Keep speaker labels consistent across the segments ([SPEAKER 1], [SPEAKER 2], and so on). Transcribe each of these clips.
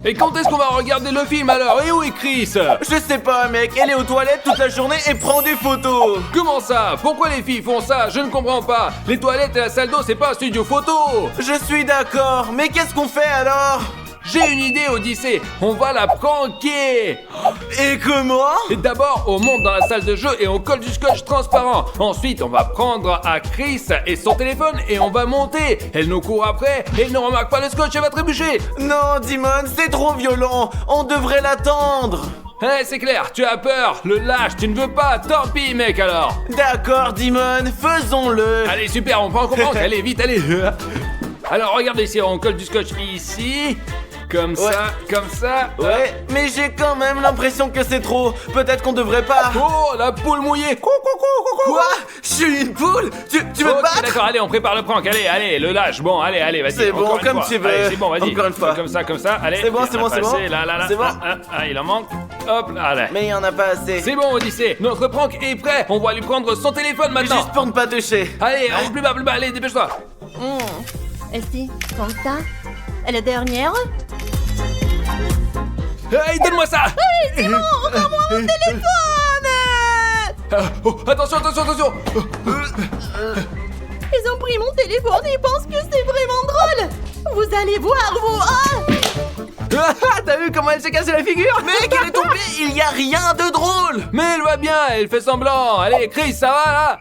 [SPEAKER 1] Et quand est-ce qu'on va regarder le film alors? Et où est Chris?
[SPEAKER 2] Je sais pas mec, elle est aux toilettes toute la journée et prend des photos.
[SPEAKER 1] Comment ça? Pourquoi les filles font ça? Je ne comprends pas. Les toilettes et la salle d'eau, c'est pas un studio photo.
[SPEAKER 2] Je suis d'accord, mais qu'est-ce qu'on fait alors?
[SPEAKER 1] J'ai une idée, Odyssée. On va la pranker.
[SPEAKER 2] Et comment?
[SPEAKER 1] Et d'abord, on monte dans la salle de jeu et on colle du scotch transparent. Ensuite, on va prendre à Chris et son téléphone et on va monter. Elle nous court après et elle ne remarque pas le scotch, elle va trébucher.
[SPEAKER 2] Non, Dimon, c'est trop violent. On devrait l'attendre.
[SPEAKER 1] C'est clair, tu as peur. Le lâche, tu ne veux pas. Tant pis, mec, alors.
[SPEAKER 2] D'accord, Dimon, faisons-le.
[SPEAKER 1] Allez, super, on prend comprendre. Allez, vite, allez. Alors, regardez ici, on colle du scotch ici. Comme ça, comme ça.
[SPEAKER 2] Ouais, mais j'ai quand même l'impression que c'est trop. Peut-être qu'on devrait pas.
[SPEAKER 1] Oh, la poule mouillée.
[SPEAKER 2] Quoi? Je suis une poule? Tu veux
[SPEAKER 1] Ok,
[SPEAKER 2] battre?
[SPEAKER 1] d'accord, allez, on prépare le prank. Allez, le lâche. Bon, allez, vas-y.
[SPEAKER 2] C'est bon,
[SPEAKER 1] encore une
[SPEAKER 2] comme
[SPEAKER 1] fois.
[SPEAKER 2] tu veux.
[SPEAKER 1] Allez, c'est bon, vas-y.
[SPEAKER 2] Encore une fois.
[SPEAKER 1] Comme ça, allez.
[SPEAKER 2] C'est bon, c'est
[SPEAKER 1] On
[SPEAKER 2] bon,
[SPEAKER 1] va
[SPEAKER 2] c'est bon.
[SPEAKER 1] passer, Là.
[SPEAKER 2] C'est bon.
[SPEAKER 1] Il en manque. Hop, là, allez.
[SPEAKER 2] Mais il y en a pas assez.
[SPEAKER 1] C'est bon, Odyssée. Notre prank est prêt. On va lui prendre son téléphone maintenant.
[SPEAKER 2] Juste pour ne pas toucher.
[SPEAKER 1] Allez, plus bas, allez, dépêche-toi.
[SPEAKER 3] Et si, comme ça? Et la dernière?
[SPEAKER 1] Hey, donne-moi ça.
[SPEAKER 3] Hey, Simon, rends-moi mon téléphone!
[SPEAKER 1] Attention.
[SPEAKER 3] Ils ont pris mon téléphone et ils pensent que c'est vraiment drôle! Vous allez voir, vous!
[SPEAKER 1] T'as vu comment elle s'est cassé la figure?
[SPEAKER 2] Mec, elle est tombée. Il y a rien de drôle.
[SPEAKER 1] Mais elle va bien, elle fait semblant. Allez, Chris, ça va là?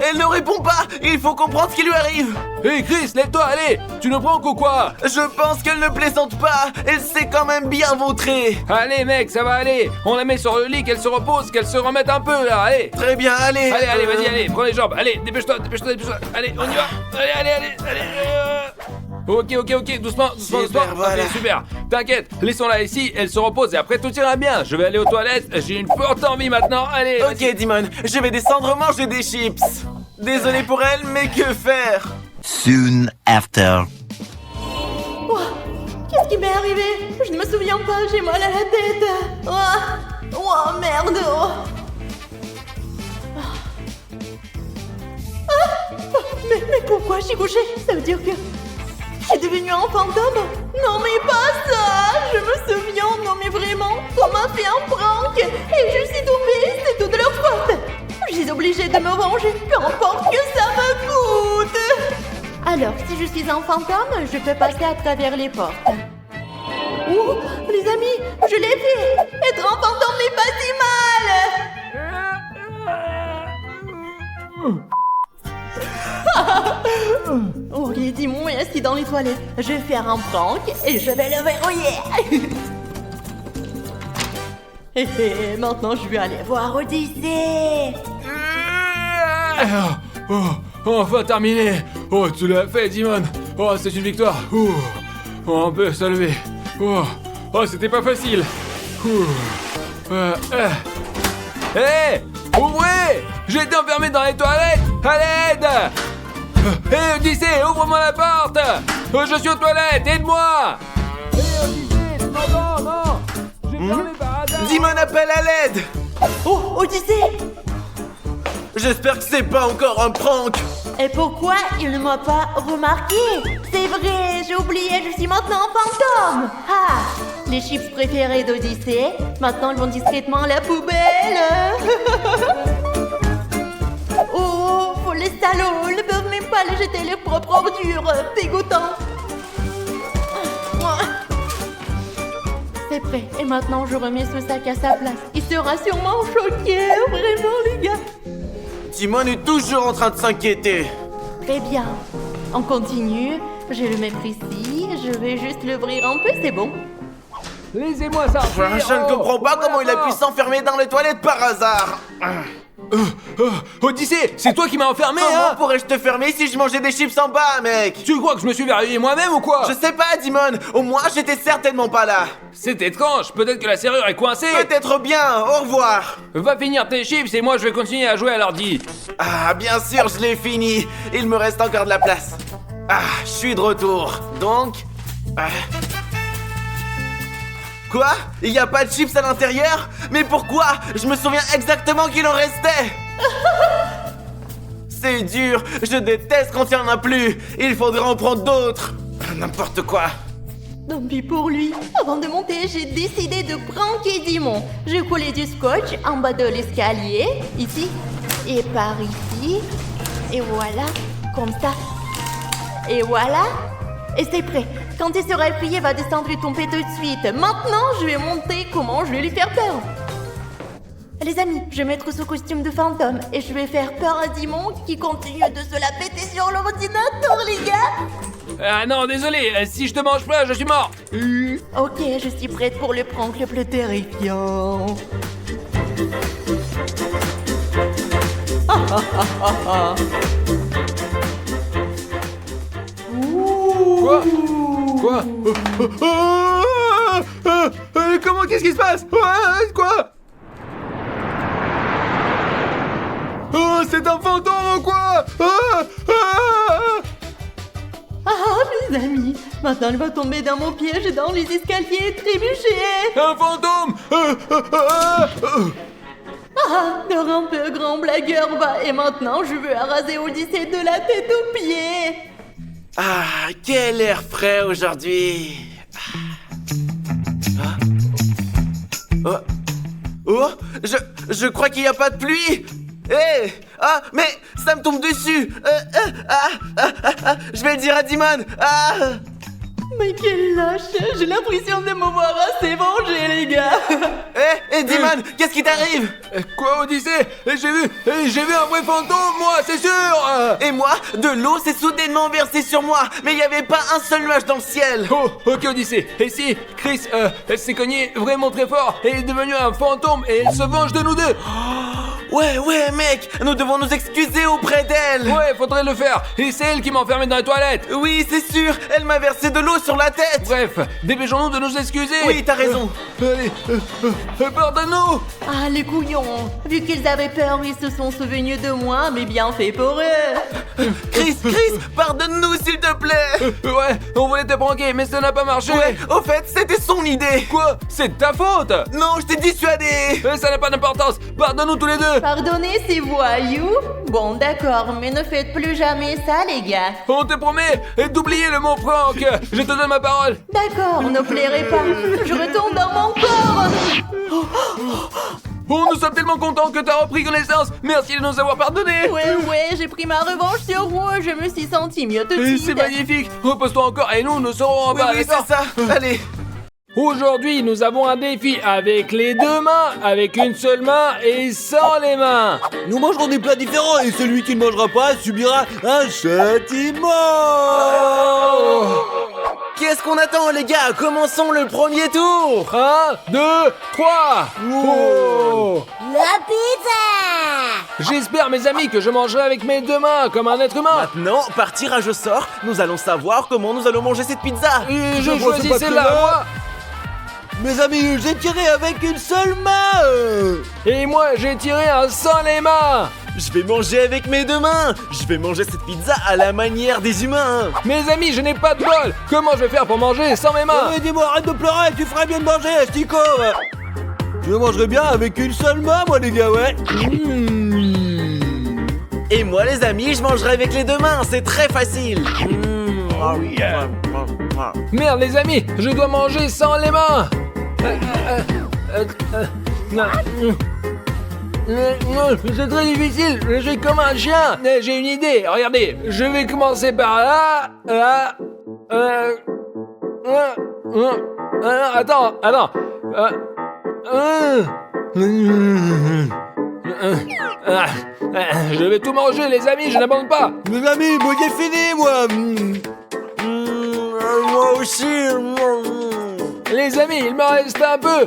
[SPEAKER 2] Elle ne répond pas. Il faut comprendre ce qui lui arrive.
[SPEAKER 1] Hé Chris, lève-toi, allez. Tu nous pranks ou quoi?
[SPEAKER 2] Je pense qu'elle ne plaisante pas. Elle s'est quand même bien vautrée.
[SPEAKER 1] Allez mec, ça va aller. On la met sur le lit, qu'elle se repose, qu'elle se remette un peu là, allez.
[SPEAKER 2] Très bien, allez.
[SPEAKER 1] Allez, vas-y, allez, prends les jambes. Allez, dépêche-toi. Allez, on y va. Allez. Ok, doucement.
[SPEAKER 2] Voilà.
[SPEAKER 1] Ok, super. T'inquiète, laissons-la ici, elle se repose et après tout ira bien. Je vais aller aux toilettes, j'ai une forte envie maintenant. Allez, vas-y.
[SPEAKER 2] Ok, Dimon, je vais descendre manger des chips. Désolé pour elle, mais que faire?
[SPEAKER 4] Soon after.
[SPEAKER 3] Oh, qu'est-ce qui m'est arrivé? Je ne me souviens pas, j'ai mal à la tête! Oh merde! Mais pourquoi je suis couchée? Ça veut dire que je suis devenue un fantôme? Non mais pas ça! Je me souviens, non mais vraiment, on m'a fait un prank et je suis tombée, c'est toute leur faute! Je suis obligée de me venger, peu importe que ça me coûte! Alors, si je suis un fantôme, je peux passer à travers les portes. Oh, les amis, je l'ai fait! Être un fantôme n'est pas si mal! Ok, Dimon est assis dans les toilettes. Je vais faire un prank et je vais le verrouiller. Et maintenant, je vais aller voir Odyssée.
[SPEAKER 1] Enfin terminé. Oh, tu l'as fait, Dimon. Oh, c'est une victoire. On peut se lever. Oh, c'était pas facile. Hé, ouvrez! J'ai été enfermé dans les toilettes. À l'aide! Hé, Odyssée, ouvre-moi la porte. Je suis aux toilettes, aide-moi. Hé, Odyssée, non. J'ai fermé par hasard.
[SPEAKER 2] Dimon appelle à l'aide.
[SPEAKER 3] Oh, Odyssée!
[SPEAKER 2] J'espère que c'est pas encore un prank.
[SPEAKER 3] Et pourquoi il ne m'a pas remarqué? C'est vrai, j'ai oublié, je suis maintenant un fantôme. Les chips préférés d'Odyssée, maintenant ils vont discrètement à la poubelle. Oh, les salauds, ils ne peuvent même pas les jeter leurs propres ordures, dégoûtant. C'est prêt, et maintenant je remets ce sac à sa place. Il sera sûrement choqué, vraiment les gars.
[SPEAKER 2] Dimon est toujours en train de s'inquiéter.
[SPEAKER 3] Très bien. On continue. Je le mets ici. Je vais juste l'ouvrir un peu, c'est bon.
[SPEAKER 1] Laissez-moi sortir.
[SPEAKER 2] Je ne comprends pas comment il a pu s'enfermer dans les toilettes par hasard.
[SPEAKER 1] Odyssée, c'est toi qui m'as enfermé,
[SPEAKER 2] Comment
[SPEAKER 1] hein?
[SPEAKER 2] pourrais-je te fermer si je mangeais des chips en bas, mec?
[SPEAKER 1] Tu crois que je me suis verrouillé moi-même ou quoi?
[SPEAKER 2] Je sais pas, Dimon. Au moins, j'étais certainement pas là.
[SPEAKER 1] C'est étrange, peut-être que la serrure est coincée.
[SPEAKER 2] Peut-être bien. Au revoir.
[SPEAKER 1] Va finir tes chips et moi je vais continuer à jouer à l'ordi.
[SPEAKER 2] Ah, bien sûr, je l'ai fini. Il me reste encore de la place. Je suis de retour. Donc... Quoi? Il y a pas de chips à l'intérieur? Mais pourquoi? Je me souviens exactement qu'il en restait. C'est dur. Je déteste quand il y en a plus. Il faudrait en prendre d'autres. N'importe quoi.
[SPEAKER 3] Tant pis pour lui. Avant de monter, j'ai décidé de pranker Dimon. J'ai collé du scotch en bas de l'escalier, ici, et par ici. Et voilà, comme ça. Et voilà. Et c'est prêt. Quand il sera effrayé, il va descendre et tomber tout de suite. Maintenant, je vais montrer comment je vais lui faire peur. Les amis, je vais mettre ce costume de fantôme et je vais faire peur à Dimon qui continue de se la péter sur l'ordinateur, les gars.
[SPEAKER 1] Ah non, désolé, si je te mange pas, je suis mort.
[SPEAKER 3] Ok, je suis prête pour le prank le plus terrifiant.
[SPEAKER 1] Quoi? Quoi? Comment? Qu'est-ce qui se passe? Quoi? Oh, c'est un fantôme ou quoi?
[SPEAKER 3] Mes amis, maintenant il va tomber dans mon piège dans les escaliers et trébucher.
[SPEAKER 1] Un fantôme!
[SPEAKER 3] Dors un peu, grand blagueur, va. Et maintenant, je veux araser Odyssée de la tête aux pieds.
[SPEAKER 2] Ah, quel air frais aujourd'hui. Oh, oh, je crois qu'il n'y a pas de pluie. Hé, mais ça me tombe dessus. Je vais le dire à Dimon.
[SPEAKER 3] Mais quel lâche. J'ai l'impression de m'avoir assez vengé, les gars.
[SPEAKER 2] Hé, Dimon, qu'est-ce qui t'arrive?
[SPEAKER 1] Quoi, Odyssée? J'ai vu un vrai fantôme, moi, c'est sûr!
[SPEAKER 2] Et moi, de l'eau s'est soudainement versée sur moi, mais il n'y avait pas un seul nuage dans le ciel.
[SPEAKER 1] Oh, ok, Odyssée. Et si Chris, elle s'est cognée vraiment très fort et est devenue un fantôme et elle se venge de nous deux?
[SPEAKER 2] Ouais, mec, nous devons nous excuser auprès d'elle.
[SPEAKER 1] Ouais, faudrait le faire. Et c'est elle qui m'a enfermé dans les toilettes.
[SPEAKER 2] Oui, c'est sûr, elle m'a versé de l'eau sur la tête.
[SPEAKER 1] Bref, dépêchons-nous de nous excuser.
[SPEAKER 2] Oui, t'as raison.
[SPEAKER 1] Allez, pardonne-nous.
[SPEAKER 3] Les couillons. Vu qu'ils avaient peur, ils se sont souvenus de moi, mais bien fait pour eux.
[SPEAKER 2] Chris, pardonne-nous s'il te plaît.
[SPEAKER 1] Ouais, on voulait te pranker, mais ça n'a pas marché.
[SPEAKER 2] Ouais, au fait, c'était son idée.
[SPEAKER 1] Quoi? C'est de ta faute.
[SPEAKER 2] Non, je t'ai dissuadé.
[SPEAKER 1] Ça n'a pas d'importance. Pardonne-nous tous les deux.
[SPEAKER 3] Pardonnez ces voyous. Bon, d'accord, mais ne faites plus jamais ça, les gars.
[SPEAKER 1] On te promet d'oublier le mot prank. Je te donne ma parole.
[SPEAKER 3] D'accord, ne plairez pas. Je retourne dans mon corps.
[SPEAKER 1] Oh, nous sommes tellement contents que t'as repris connaissance. Merci de nous avoir pardonné.
[SPEAKER 3] Ouais, j'ai pris ma revanche sur vous. Je me suis senti mieux tout de
[SPEAKER 1] Et
[SPEAKER 3] suite.
[SPEAKER 1] c'est magnifique. Repose-toi encore et nous serons en bas.
[SPEAKER 2] Oui,
[SPEAKER 1] d'accord?
[SPEAKER 2] c'est ça. Allez.
[SPEAKER 1] Aujourd'hui, nous avons un défi avec les deux mains, avec une seule main et sans les mains.
[SPEAKER 5] Nous mangerons des plats différents et celui qui ne mangera pas subira un châtiment.
[SPEAKER 2] Qu'est-ce qu'on attend, les gars? Commençons le premier tour.
[SPEAKER 1] 1, 2, 3. Oh.
[SPEAKER 6] La pizza!
[SPEAKER 1] J'espère, mes amis, que je mangerai avec mes deux mains comme un être humain.
[SPEAKER 2] Maintenant, par tirage au sort, nous allons savoir comment nous allons manger cette pizza.
[SPEAKER 1] Et je
[SPEAKER 5] vois ce
[SPEAKER 1] choisis celle-là,
[SPEAKER 5] papier-là.
[SPEAKER 1] moi.
[SPEAKER 5] Mes amis, j'ai tiré avec une seule main.
[SPEAKER 1] Et moi, j'ai tiré un sans les mains.
[SPEAKER 2] Je vais manger avec mes deux mains. Je vais manger cette pizza à la manière des humains.
[SPEAKER 1] Mes amis, je n'ai pas de bol. Comment je vais faire pour manger sans mes mains?
[SPEAKER 5] Dis-moi, arrête de pleurer, tu ferais bien de manger, Stico. Je mangerai bien avec une seule main, moi, les gars, ouais.
[SPEAKER 2] Et moi, les amis, je mangerai avec les deux mains. C'est très facile.
[SPEAKER 1] Merde, les amis, je dois manger sans les mains. C'est très difficile, je suis comme un chien. J'ai une idée, regardez, je vais commencer par là. Attends. Je vais tout manger, les amis, je n'abandonne pas.
[SPEAKER 5] Mes amis, moi, j'ai fini, moi. Moi aussi.
[SPEAKER 1] Les amis, il me reste un peu.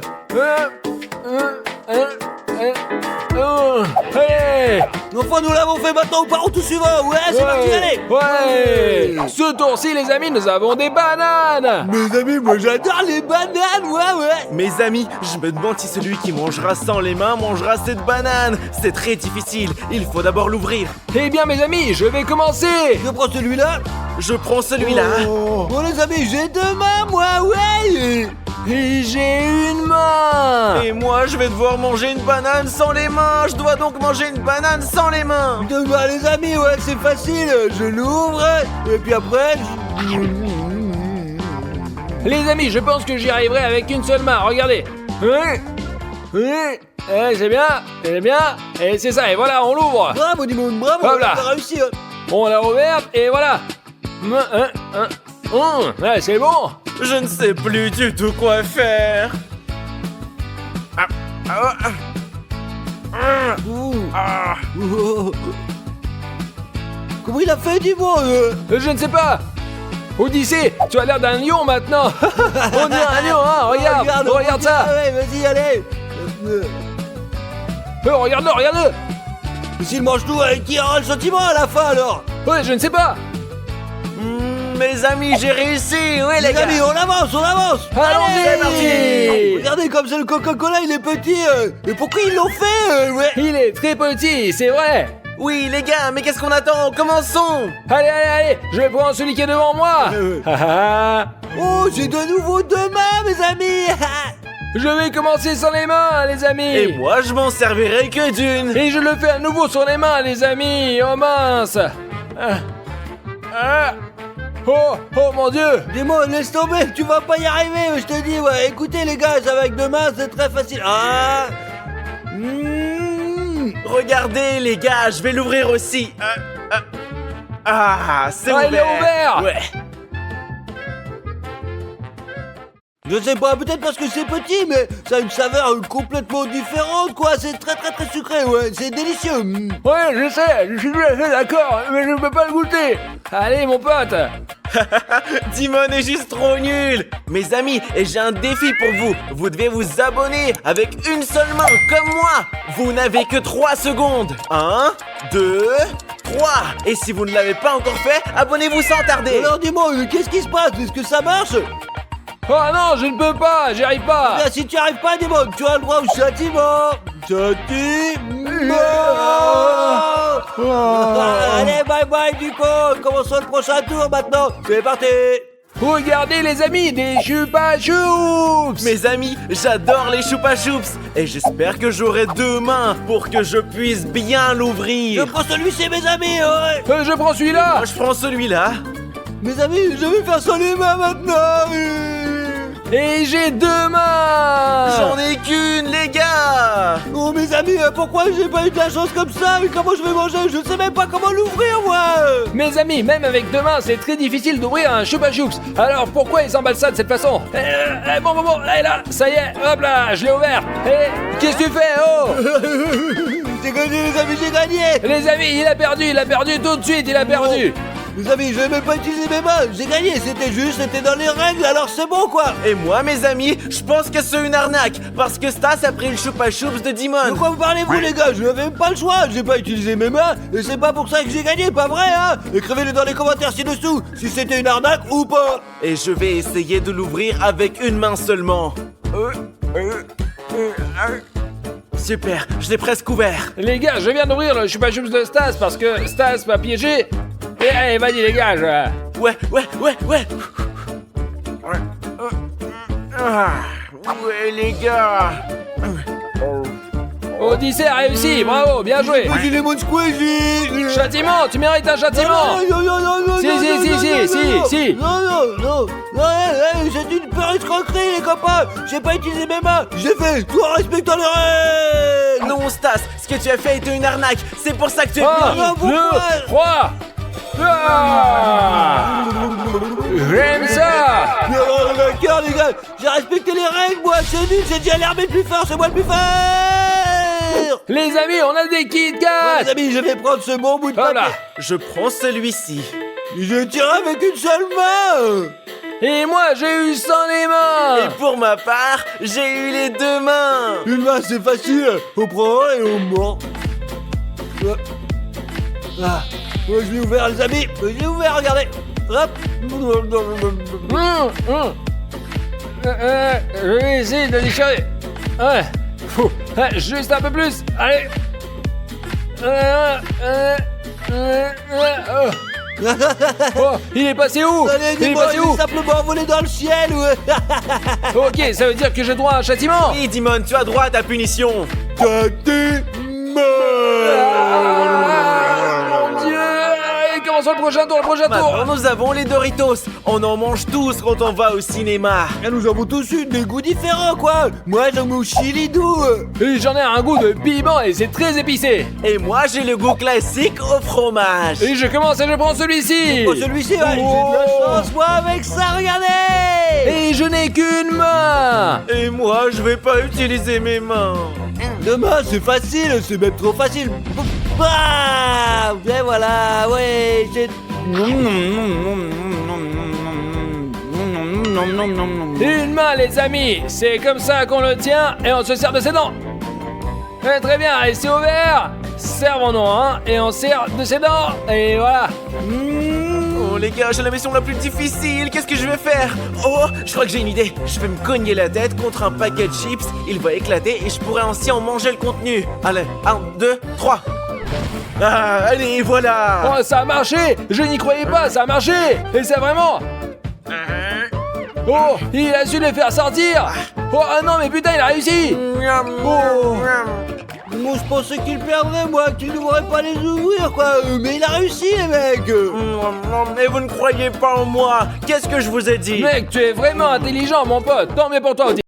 [SPEAKER 1] Allez.
[SPEAKER 5] Enfin, nous l'avons fait, maintenant on part au tout suivant. Ouais, c'est parti, allez.
[SPEAKER 1] Ouais. Ce tour-ci, les amis, nous avons des bananes.
[SPEAKER 5] Mes amis, moi j'adore les bananes, ouais.
[SPEAKER 2] Mes amis, je me demande si celui qui mangera sans les mains mangera cette banane. C'est très difficile. Il faut d'abord l'ouvrir.
[SPEAKER 1] Eh bien, mes amis, je vais commencer.
[SPEAKER 5] Je prends celui-là.
[SPEAKER 2] Je prends celui-là.
[SPEAKER 5] Bon, les amis, j'ai deux mains, moi, ouais.
[SPEAKER 1] Et j'ai une main.
[SPEAKER 2] Et moi, je vais devoir manger une banane sans les mains. Je dois donc manger une banane sans les mains.
[SPEAKER 5] Bah, les amis, ouais, c'est facile. Je l'ouvre, et puis après...
[SPEAKER 1] Les amis, je pense que j'y arriverai avec une seule main. Regardez. C'est bien. Et c'est ça, et voilà, on l'ouvre.
[SPEAKER 5] Bravo, Dimon, bravo.
[SPEAKER 1] Hop là.
[SPEAKER 5] T'as réussi. Hein.
[SPEAKER 1] On l'a ouverte, et voilà. Ouais, c'est bon.
[SPEAKER 2] Je ne sais plus du tout quoi faire.
[SPEAKER 5] Oh. Comment il a fait, Dimon
[SPEAKER 1] Je ne sais pas. Odyssée, tu as l'air d'un lion maintenant. On dirait un lion, hein. Regarde ça.
[SPEAKER 5] Ouais, vas-y, allez.
[SPEAKER 1] Regarde-le, regarde-le.
[SPEAKER 5] Mais s'il mange tout, qui aura le sentiment à la fin alors?
[SPEAKER 1] Ouais, je ne sais pas.
[SPEAKER 2] Mes amis, j'ai réussi. Oui, les
[SPEAKER 5] Les
[SPEAKER 2] gars.
[SPEAKER 5] amis, on avance.
[SPEAKER 1] Allons-y,
[SPEAKER 2] c'est parti.
[SPEAKER 5] Regardez comme c'est le Coca-Cola, il est petit. Mais pourquoi ils l'ont fait ouais.
[SPEAKER 1] Il est très petit, c'est vrai.
[SPEAKER 2] Oui, les gars, mais qu'est-ce qu'on attend? Commençons.
[SPEAKER 1] Allez, je vais prendre celui qui est devant moi.
[SPEAKER 5] Oh, j'ai de nouveau deux mains, mes amis.
[SPEAKER 1] Je vais commencer sans les mains, les amis.
[SPEAKER 2] Et moi, je m'en servirai que d'une.
[SPEAKER 1] Et je le fais à nouveau sur les mains, les amis. Oh mince. Oh mon Dieu.
[SPEAKER 5] Dis-moi, laisse tomber, tu vas pas y arriver, je te dis, ouais. Écoutez, les gars, avec deux mains, c'est très facile.
[SPEAKER 2] Regardez, les gars, je vais l'ouvrir aussi. C'est ouvert.
[SPEAKER 1] Il est ouvert.
[SPEAKER 2] Ouais.
[SPEAKER 5] Je sais pas, peut-être parce que c'est petit, mais ça a une saveur complètement différente, quoi. C'est très sucré, ouais. C'est délicieux.
[SPEAKER 1] Ouais, je sais, je suis tout à fait d'accord, mais je ne peux pas le goûter. Allez, mon pote.
[SPEAKER 2] Dimon est juste trop nul. Mes amis, et j'ai un défi pour vous. Vous devez vous abonner avec une seule main, comme moi. Vous n'avez que 3 secondes. 1, 2, 3. Et si vous ne l'avez pas encore fait, abonnez-vous sans tarder.
[SPEAKER 5] Alors dis-moi, qu'est-ce qui se passe? Est-ce que ça marche?
[SPEAKER 1] Oh non, je ne peux pas, j'y arrive pas.
[SPEAKER 5] Bien, si tu arrives pas, dis-moi, tu as le droit au châtiment. Allez, bye du coup. Commençons le prochain tour maintenant. C'est parti.
[SPEAKER 1] Regardez les amis, des chupa choups.
[SPEAKER 2] Mes amis, j'adore les choupa choups. Et j'espère que j'aurai 2 mains pour que je puisse bien
[SPEAKER 5] Je
[SPEAKER 2] l'ouvrir.
[SPEAKER 5] prends celui-ci, mes amis, ouais.
[SPEAKER 1] Je prends celui-là.
[SPEAKER 2] Moi, je prends celui-là.
[SPEAKER 5] Mes amis, je vais faire ça les mains maintenant.
[SPEAKER 1] Et j'ai 2 mains.
[SPEAKER 2] J'en ai qu'une, les gars.
[SPEAKER 5] Oh, mes amis, pourquoi j'ai pas eu de la chance comme ça? Mais comment je vais manger? Je ne sais même pas comment l'ouvrir, moi.
[SPEAKER 1] Mes amis, même avec 2 mains, c'est très difficile d'ouvrir un chupa choups. Alors pourquoi ils s'emballent ça de cette façon? Bon, et là, ça y est, hop là, je l'ai ouvert. Qu'est-ce que tu fais? Oh.
[SPEAKER 5] J'ai gagné, les amis, j'ai gagné.
[SPEAKER 1] Les amis, il a perdu tout de suite, il a perdu.
[SPEAKER 5] Les amis, je vais même pas utiliser mes mains. J'ai gagné, c'était dans les règles, alors c'est bon, quoi.
[SPEAKER 2] Et moi, mes amis, je pense que c'est une arnaque. Parce que Stas a pris le choupa choups de
[SPEAKER 5] De
[SPEAKER 2] Dimon.
[SPEAKER 5] quoi vous parlez-vous, les gars? Je n'avais même pas le choix. J'ai pas utilisé mes mains. Et c'est pas pour ça que j'ai gagné, pas vrai, hein? Écrivez-le dans les commentaires ci-dessous si c'était une arnaque ou pas.
[SPEAKER 2] Et je vais essayer de l'ouvrir avec une main seulement. Super, je l'ai presque ouvert.
[SPEAKER 1] Les gars, je viens d'ouvrir le chupa choups de Stas parce que Stas m'a piégé. Et allez, vas-y les gars,
[SPEAKER 2] Ouais. Ouais, les gars.
[SPEAKER 1] Odyssée a réussi, bravo, bien joué.
[SPEAKER 5] Vas-y, les mots squeezie.
[SPEAKER 1] Châtiment, tu mérites un châtiment.
[SPEAKER 5] Non,
[SPEAKER 1] Si,
[SPEAKER 5] Non, c'est une pure escroquerie, les copains. J'ai pas utilisé mes mains. J'ai fait tout en respectant les règles.
[SPEAKER 2] Non, Stas, ce que tu as fait était une arnaque. C'est pour ça que tu es
[SPEAKER 1] 1,
[SPEAKER 2] puni.
[SPEAKER 1] 2, 3. J'aime ça.
[SPEAKER 5] D'accord, les gars, j'ai respecté les règles, moi, c'est nul, j'ai dit à l'armée plus fort, c'est moi le plus fort.
[SPEAKER 1] Les amis, on a des Kit Kat.
[SPEAKER 5] Les amis, je vais prendre ce bon bout de
[SPEAKER 1] Voilà.
[SPEAKER 5] papier.
[SPEAKER 2] Je prends celui-ci.
[SPEAKER 5] Je tire avec une seule main.
[SPEAKER 1] Et moi, j'ai eu sans les mains.
[SPEAKER 2] Et pour ma part, j'ai eu les 2 mains.
[SPEAKER 5] Une main, c'est facile, on prend un et on mord. Moi, je l'ai ouvert, les amis, je l'ai ouvert, regardez. Hop.
[SPEAKER 1] Je vais essayer de déchirer. Ouais. Juste un peu plus. Allez. Oh, il est passé où?
[SPEAKER 5] Allez,
[SPEAKER 1] Il est
[SPEAKER 5] dis-moi,
[SPEAKER 1] passé
[SPEAKER 5] il
[SPEAKER 1] où?
[SPEAKER 5] est simplement volé dans le ciel, ouais.
[SPEAKER 1] Ok, ça veut dire que j'ai droit à un châtiment.
[SPEAKER 2] Oui, Dimon, tu as droit à ta punition.
[SPEAKER 1] Mon Dieu. Comment sur le prochain tour,
[SPEAKER 2] Maintenant, nous avons les Doritos. On en mange tous quand on va au cinéma.
[SPEAKER 5] Ah, nous avons tous eu des goûts différents, quoi. Moi, j'aime au chili doux.
[SPEAKER 1] Et j'en ai un goût de piment et c'est très épicé.
[SPEAKER 2] Et moi, j'ai le goût classique au fromage.
[SPEAKER 1] Et je commence et je prends celui-ci.
[SPEAKER 5] Oh, celui-ci, ouais, j'ai de la chance, moi, avec ça, regardez.
[SPEAKER 1] Et je n'ai qu'une main.
[SPEAKER 2] Et moi, je vais pas utiliser mes mains.
[SPEAKER 5] Demain, c'est facile, c'est même trop facile. Ah, et voilà, ouais, j'ai...
[SPEAKER 1] Une main, les amis. C'est comme ça qu'on le tient et on se sert de ses dents. Très bien, et c'est ouvert. Servons-nous, hein, et on sert de ses dents. Et voilà.
[SPEAKER 2] Oh les gars, j'ai la mission la plus difficile, qu'est-ce que je vais faire? Oh, je crois que j'ai une idée. Je vais me cogner la tête contre un paquet de chips, il va éclater et je pourrai ainsi en manger le contenu. Allez, 1, 2, 3. Ah, allez, voilà.
[SPEAKER 1] Oh, ça a marché. Je n'y croyais pas, ça a marché. Et c'est vraiment... Oh, il a su les faire sortir. Oh, ah non, mais putain, il a réussi. Oh.
[SPEAKER 5] Moi, je pensais qu'il perdrait, moi, qu'il ne devrait pas les ouvrir, quoi. Mais il a réussi, les mecs.
[SPEAKER 2] Mais vous ne croyez pas en moi. Qu'est-ce que je vous ai dit?
[SPEAKER 1] Mec, tu es vraiment intelligent, mon pote. Tant mieux pour toi aussi.